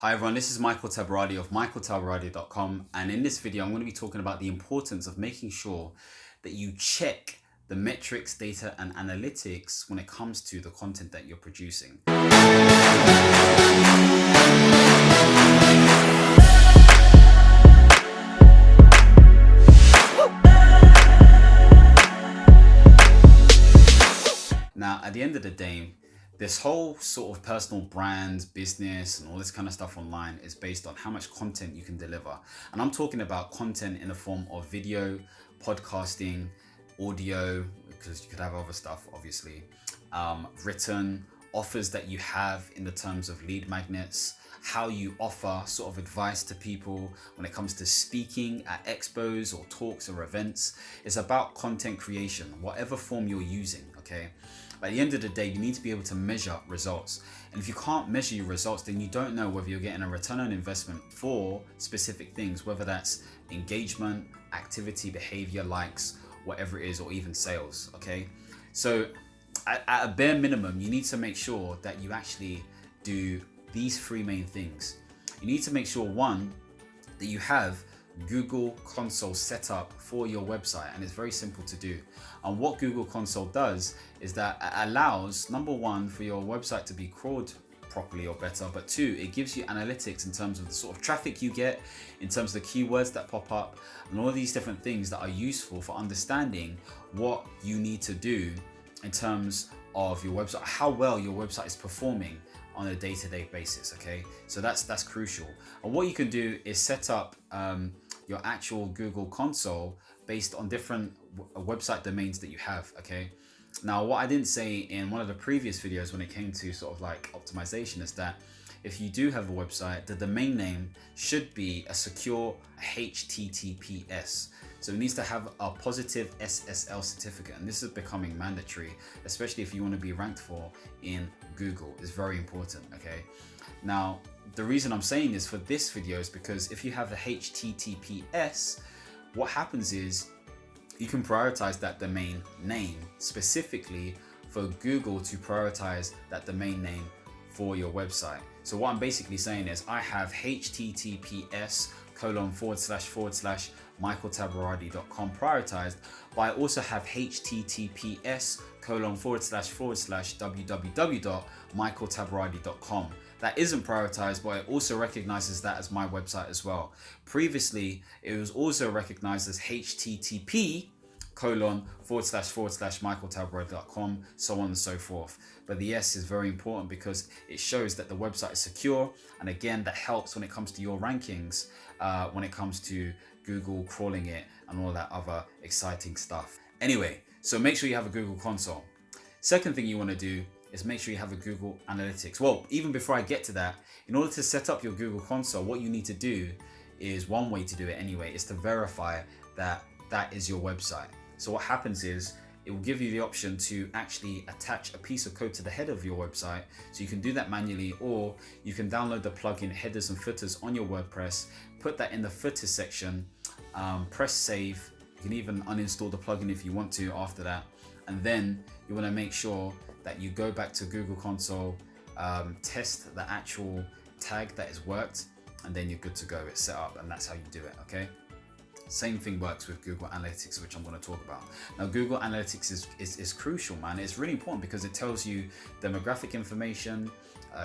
Hi everyone, this is Michael Tabaradi of michaeltabaradi.com, and in this video I'm going to be talking about the importance of making sure that you check the metrics, data and analytics when it comes to the content that you're producing. Now, at the end of the day, this whole sort of personal brand, business, and all this kind of stuff online is based on how much content you can deliver. And I'm talking about content in the form of video, podcasting, audio, because you could have other stuff, obviously, written, offers that you have in the terms of lead magnets, how you offer sort of advice to people when it comes to speaking at expos or talks or events. It's about content creation, whatever form you're using, okay? But at the end of the day, you need to be able to measure results. And if you can't measure your results, then you don't know whether you're getting a return on investment for specific things, whether that's engagement, activity, behavior, likes, whatever it is, or even sales, okay? So at a bare minimum, you need to make sure that you actually do these three main things. You need to make sure, one, that you have Google Console set up for your website, and it's very simple to do. And what Google Console does is that it allows, number one, for your website to be crawled properly or better, but two, it gives you analytics in terms of the sort of traffic you get, in terms of the keywords that pop up, and all of these different things that are useful for understanding what you need to do in terms of your website, how well your website is performing on a day-to-day basis, okay? So that's crucial. And what you can do is set up your actual Google Console based on different website domains that you have, okay? Now, what I didn't say in one of the previous videos when it came to sort of like optimization is that if you do have a website, the domain name should be a secure HTTPS. So it needs to have a positive SSL certificate, and this is becoming mandatory, especially if you want to be ranked for in Google. It's very important, okay? Now, the reason I'm saying this for this video is because if you have the HTTPS, what happens is you can prioritize that domain name specifically for Google to prioritize that domain name for your website. So what I'm basically saying is I have https://michaeltabaradi.com prioritized, but I also have https://www.michaeltabaradi.com. That isn't prioritized, but it also recognizes that as my website as well. Previously, it was also recognized as http://michaeltabaradi.com, so on and so forth. But the S is very important because it shows that the website is secure, and again, that helps when it comes to your rankings, when it comes to Google crawling it and all that other exciting stuff. Anyway, so make sure you have a Google Console. Second thing you want to do is make sure you have a Google Analytics. Well, even before I get to that, in order to set up your Google Console, what you need to do is, one way to do it anyway, is to verify that that is your website. So what happens is it will give you the option to actually attach a piece of code to the header of your website. So you can do that manually, or you can download the plugin Headers and Footers on your WordPress, put that in the footer section, press save. You can even uninstall the plugin if you want to after that. And then you want to make sure that you go back to Google Console, test the actual tag that has worked, and then you're good to go. It's set up, and that's how you do it, okay? Same thing works with Google Analytics, which I'm going to talk about. Now, Google Analytics is crucial, man. It's really important because it tells you demographic information,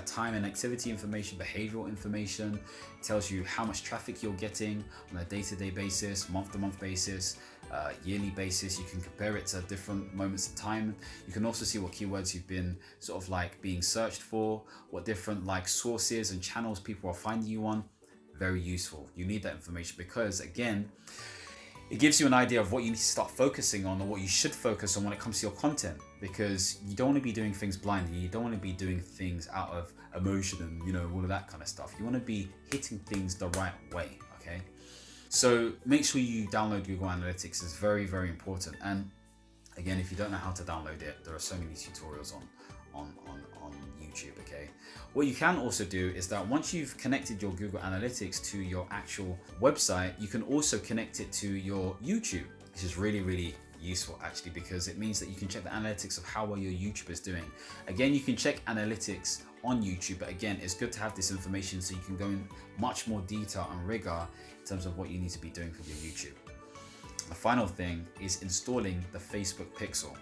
time and activity information, behavioral information. It tells you how much traffic you're getting on a day-to-day basis, month-to-month basis, yearly basis. You can compare it to different moments of time. You can also see what keywords you've been sort of like being searched for, what different like sources and channels people are finding you on. Very useful. You need that information because, again, it gives you an idea of what you need to start focusing on, or what you should focus on when it comes to your content, because you don't want to be doing things blindly. You don't want to be doing things out of emotion and, you know, all of that kind of stuff. You want to be hitting things the right way, okay? So make sure you download Google Analytics. It's very, very important. And again, if you don't know how to download it, there are so many tutorials on YouTube, okay? What you can also do is that once you've connected your Google Analytics to your actual website, you can also connect it to your YouTube, which is really, really useful actually, because it means that you can check the analytics of how well your YouTube is doing. Again, you can check analytics on YouTube. But again, it's good to have this information so you can go in much more detail and rigor in terms of what you need to be doing for your YouTube. The final thing is installing the Facebook Pixel.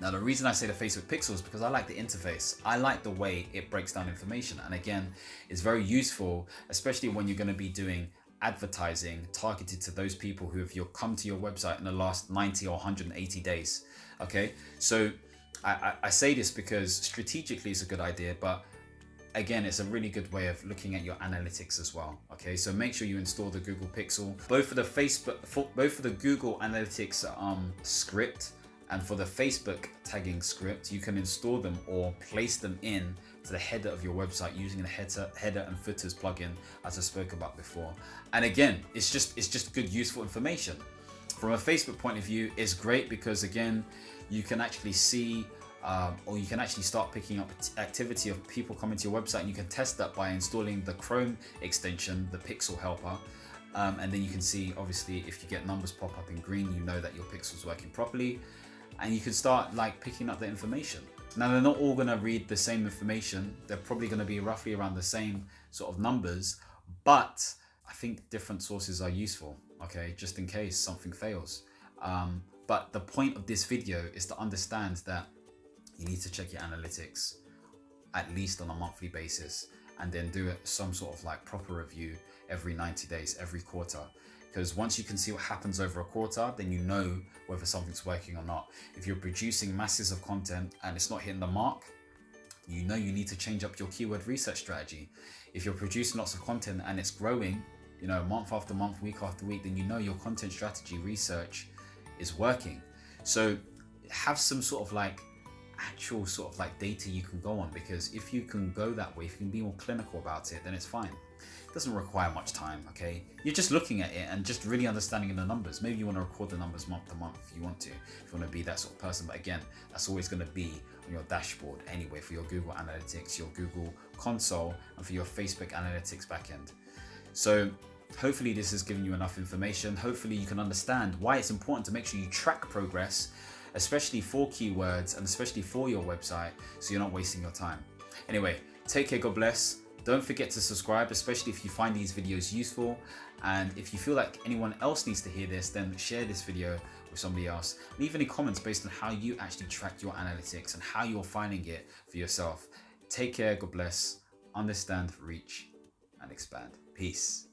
Now, the reason I say the Facebook Pixel is because I like the interface. I like the way it breaks down information. And again, it's very useful, especially when you're going to be doing advertising targeted to those people who have come to your website in the last 90 or 180 days. Okay, so I say this because strategically it's a good idea, but again, it's a really good way of looking at your analytics as well. Okay, so make sure you install the Google Pixel, both for the Google Analytics script and for the Facebook tagging script. You can install them or place them in to the header of your website using the header and footers plugin, as I spoke about before. And again, it's just good, useful information. From a Facebook point of view, it's great because again, you can actually see or you can actually start picking up activity of people coming to your website, and you can test that by installing the Chrome extension, the Pixel helper. And then you can see, obviously, if you get numbers pop up in green, you know that your pixel's working properly, and you can start like picking up the information. Now, they're not all going to read the same information. They're probably going to be roughly around the same sort of numbers, but I think different sources are useful, okay, just in case something fails. But the point of this video is to understand that you need to check your analytics at least on a monthly basis, and then do some sort of like proper review every 90 days, every quarter. Because once you can see what happens over a quarter, then you know whether something's working or not. If you're producing masses of content and it's not hitting the mark, you know you need to change up your keyword research strategy. If you're producing lots of content and it's growing, you know, month after month, week after week, then you know your content strategy research is working. So have some sort of like actual sort of like data you can go on, because if you can go that way, if you can be more clinical about it, then it's fine. It doesn't require much time, okay? You're just looking at it and just really understanding the numbers. Maybe you want to record the numbers month to month if you want to, if you want to be that sort of person. But again, that's always going to be on your dashboard anyway for your Google Analytics, your Google console, and for your Facebook Analytics backend. So hopefully this has given you enough information. Hopefully you can understand why it's important to make sure you track progress, especially for keywords and especially for your website, so you're not wasting your time. Anyway, take care, God bless. Don't forget to subscribe, especially if you find these videos useful. And if you feel like anyone else needs to hear this, then share this video with somebody else. Leave any comments based on how you actually track your analytics and how you're finding it for yourself. Take care, God bless. Understand, reach, and expand. Peace.